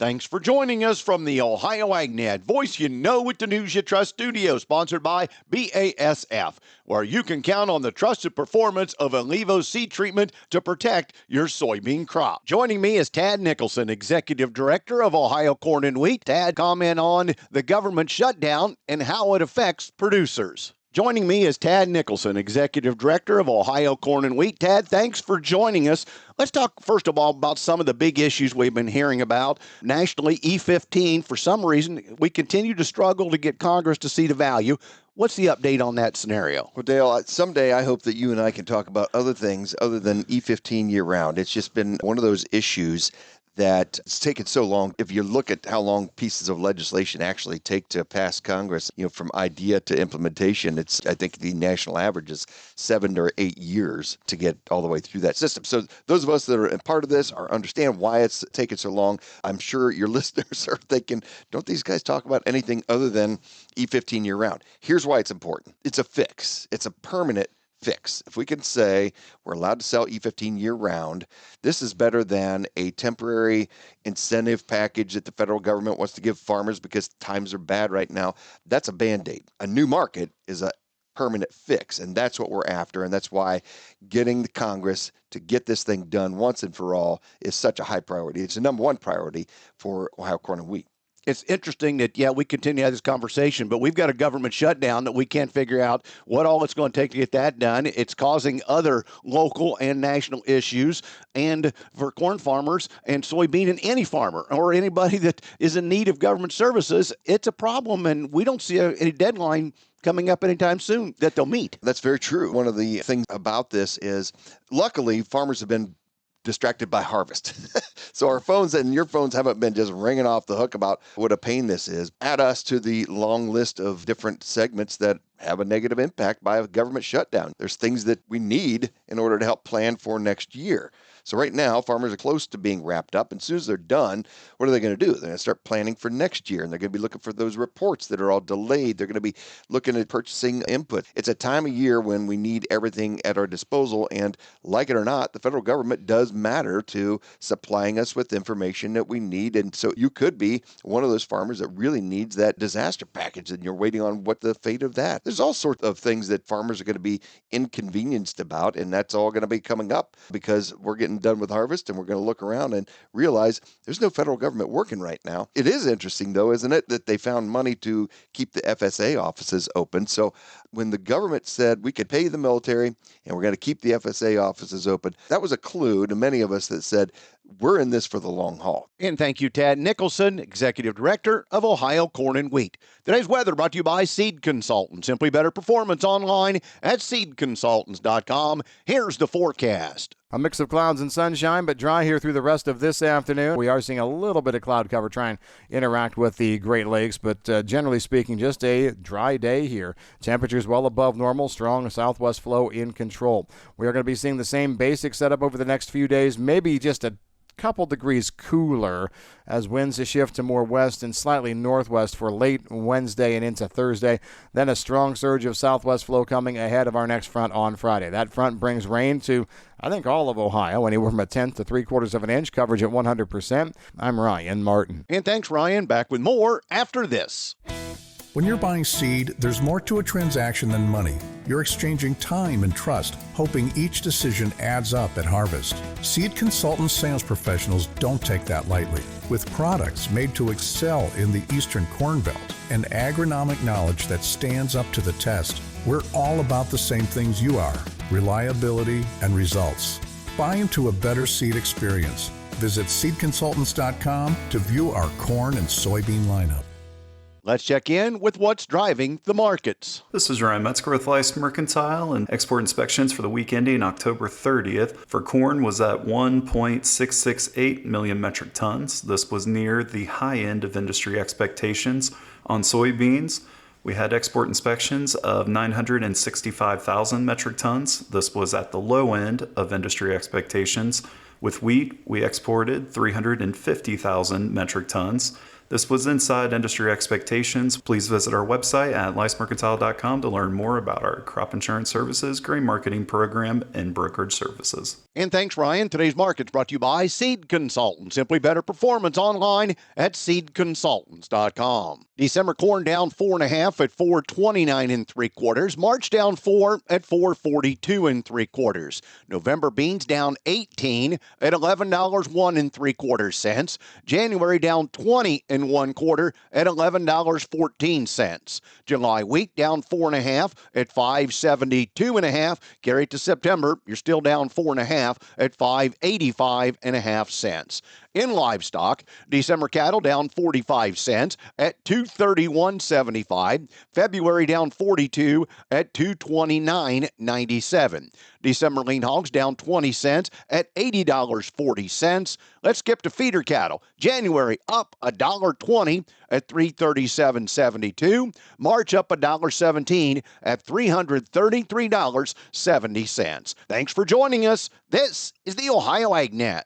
Thanks for joining us from the Ohio AgNet, voice you know with the news you trust studio, sponsored by BASF, where you can count on the trusted performance of Allevo seed treatment to protect your soybean crop. Joining me is Tad Nicholson, Executive Director of Ohio Corn and Wheat. Tad, comment on the government shutdown and how it affects producers. Joining me is Tad Nicholson, Executive Director of Ohio Corn and Wheat. Tad, thanks for joining us. Let's talk, first of all, about some of the big issues we've been hearing about. Nationally, E15, for some reason, we continue to struggle to get Congress to see the value. What's the update on that scenario? Well, Dale, someday I hope that you and I can talk about other things other than E15 year-round. It's just been one of those issues that it's taken so long. If you look at how long pieces of legislation actually take to pass Congress, from idea to implementation, I think the national average is 7 or 8 years to get all the way through that system. So those of us that are a part of this understand why it's taken so long. I'm sure your listeners are thinking, don't these guys talk about anything other than E15 year round? Here's why it's important. It's a fix. It's a permanent fix. If we can say we're allowed to sell E15 year-round, this is better than a temporary incentive package that the federal government wants to give farmers because times are bad right now. That's a Band-Aid. A new market is a permanent fix, and that's what we're after, and that's why getting the Congress to get this thing done once and for all is such a high priority. It's the number one priority for Ohio Corn and Wheat. It's interesting that, we continue to have this conversation, but we've got a government shutdown that we can't figure out what all it's going to take to get that done. It's causing other local and national issues. And for corn farmers and soybean and any farmer or anybody that is in need of government services, it's a problem. And we don't see any deadline coming up anytime soon that they'll meet. That's very true. One of the things about this is, luckily, farmers have been distracted by harvest. So our phones and your phones haven't been just ringing off the hook about what a pain this is. Add us to the long list of different segments that have a negative impact by a government shutdown. There's things that we need in order to help plan for next year. So right now, farmers are close to being wrapped up. And as soon as they're done, what are they going to do? They're going to start planning for next year. And they're going to be looking for those reports that are all delayed. They're going to be looking at purchasing input. It's a time of year when we need everything at our disposal. And like it or not, the federal government does matter to supplying us with information that we need. And so you could be one of those farmers that really needs that disaster package, and you're waiting on what the fate of that. There's all sorts of things that farmers are going to be inconvenienced about, and that's all going to be coming up because we're getting done with harvest, and we're going to look around and realize there's no federal government working right now. It is interesting, though, isn't it, that they found money to keep the FSA offices open. So when the government said we could pay the military and we're going to keep the FSA offices open, that was a clue to many of us that said, we're in this for the long haul. And thank you, Tad Nicholson, Executive Director of Ohio Corn and Wheat. Today's weather brought to you by Seed Consultants. Simply better performance online at seedconsultants.com. Here's the forecast. A mix of clouds and sunshine, but dry here through the rest of this afternoon. We are seeing a little bit of cloud cover try and interact with the Great Lakes, but generally speaking, just a dry day here. Temperatures well above normal, strong southwest flow in control. We are going to be seeing the same basic setup over the next few days, maybe just a couple degrees cooler as winds shift to more west and slightly northwest for late Wednesday and into Thursday. Then a strong surge of southwest flow coming ahead of our next front on Friday. That front brings rain to, I think, all of Ohio, anywhere from 1/10 to 3/4 of an inch, coverage at 100%. I'm Ryan Martin. And thanks, Ryan. Back with more after this. When you're buying seed, there's more to a transaction than money. You're exchanging time and trust, hoping each decision adds up at harvest. Seed consultant sales professionals don't take that lightly. With products made to excel in the Eastern Corn Belt and agronomic knowledge that stands up to the test, we're all about the same things you are: reliability and results. Buy into a better seed experience. Visit seedconsultants.com to view our corn and soybean lineup. Let's check in with what's driving the markets. This is Ryan Metzger with Lice Mercantile, and export inspections for the week ending October 30th for corn was at 1.668 million metric tons. This was near the high end of industry expectations. On soybeans, we had export inspections of 965,000 metric tons. This was at the low end of industry expectations. With wheat, we exported 350,000 metric tons. This was inside industry expectations. Please visit our website at licemercantile.com to learn more about our crop insurance services, grain marketing program, and brokerage services. And thanks, Ryan. Today's market's brought to you by Seed Consultants. Simply better performance online at seedconsultants.com. December corn down 4.5 at 4.29 3/4. March down 4 at 4.42 3/4. November beans down 18 at $11.01 3/4. January down 20 1/4 at $11.14. July wheat down 4.5 at 5.72 Carry it to September. You're still down 4.5 at 5.85 cents. In livestock, December cattle down 45 cents at 231.75. February down 42 at 229.97. December lean hogs down 20 cents at $80.40. Let's skip to feeder cattle. January up $1.20 at 337.72. March up $1.17 at $333.70. Thanks for joining us. This is the Ohio AgNet.